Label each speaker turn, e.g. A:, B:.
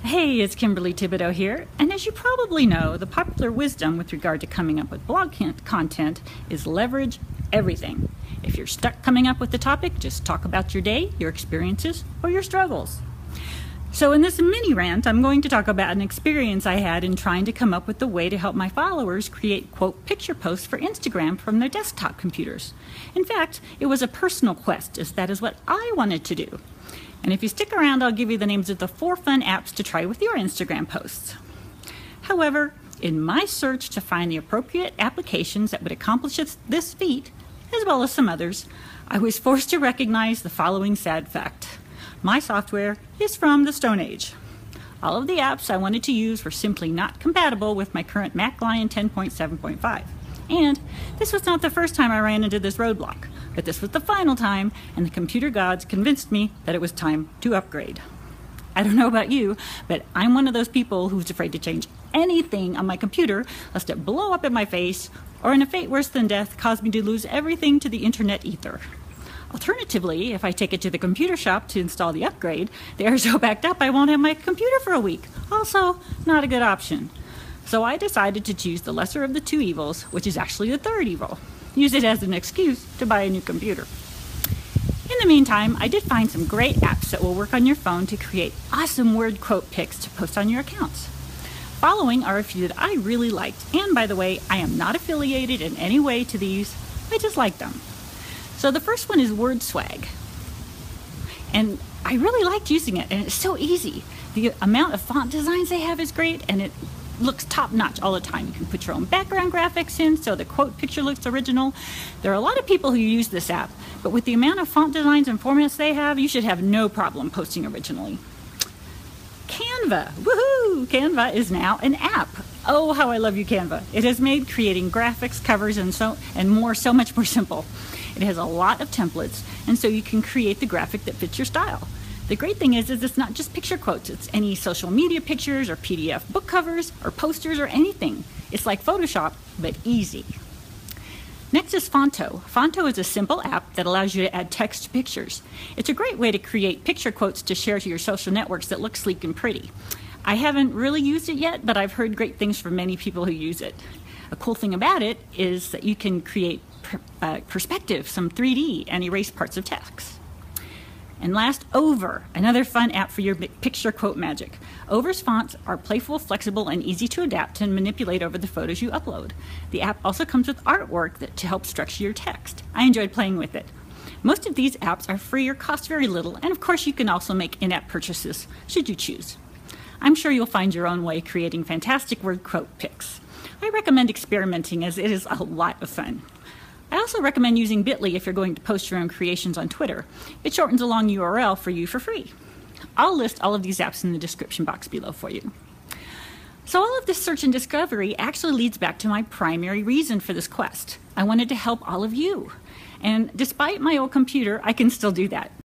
A: Hey, it's Kimberly Thibodeaux here, and as you probably know, the popular wisdom with regard to coming up with blog content is leverage everything. If you're stuck coming up with the topic, just talk about your day, your experiences, or your struggles. So in this mini rant, I'm going to talk about an experience I had in trying to come up with a way to help my followers create, quote, picture posts for Instagram from their desktop computers. In fact, it was a personal quest, as that is what I wanted to do. And if you stick around, I'll give you the names of the 4 fun apps to try with your Instagram posts. However, in my search to find the appropriate applications that would accomplish this feat, as well as some others, I was forced to recognize the following sad fact. My software is from the Stone Age. All of the apps I wanted to use were simply not compatible with my current Mac Lion 10.7.5. And this was not the first time I ran into this roadblock, but this was the final time, and the computer gods convinced me that it was time to upgrade. I don't know about you, but I'm one of those people who's afraid to change anything on my computer lest it blow up in my face, or in a fate worse than death, cause me to lose everything to the internet ether. Alternatively, if I take it to the computer shop to install the upgrade, they are so backed up I won't have my computer for a week. Also, not a good option. So I decided to choose the lesser of the two evils, which is actually the third evil. Use it as an excuse to buy a new computer. In the meantime, I did find some great apps that will work on your phone to create awesome word quote pics to post on your accounts. Following are a few that I really liked, and by the way, I am not affiliated in any way to these, I just like them. So the first one is WordSwag. And I really liked using it, and it's so easy. The amount of font designs they have is great, and it looks top-notch all the time. You can put your own background graphics in so the quote picture looks original. There are a lot of people who use this app, but with the amount of font designs and formats they have, you should have no problem posting originally. Canva, woohoo! Canva is now an app. Oh, how I love you, Canva. It has made creating graphics, covers, and more so much more simple. It has a lot of templates, and so you can create the graphic that fits your style. The great thing is it's not just picture quotes, it's any social media pictures or PDF book covers or posters or anything. It's like Photoshop, but easy. Next is Phonto. Phonto is a simple app that allows you to add text to pictures. It's a great way to create picture quotes to share to your social networks that look sleek and pretty. I haven't really used it yet, but I've heard great things from many people who use it. A cool thing about it is that you can create perspective, some 3D, and erase parts of text. And last, Over, another fun app for your picture quote magic. Over's fonts are playful, flexible, and easy to adapt and manipulate over the photos you upload. The app also comes with artwork to help structure your text. I enjoyed playing with it. Most of these apps are free or cost very little, and of course you can also make in-app purchases, should you choose. I'm sure you'll find your own way creating fantastic word quote pics. I recommend experimenting as it is a lot of fun. I also recommend using Bitly if you're going to post your own creations on Twitter. It shortens a long URL for you for free. I'll list all of these apps in the description box below for you. So all of this search and discovery actually leads back to my primary reason for this quest. I wanted to help all of you. And despite my old computer, I can still do that.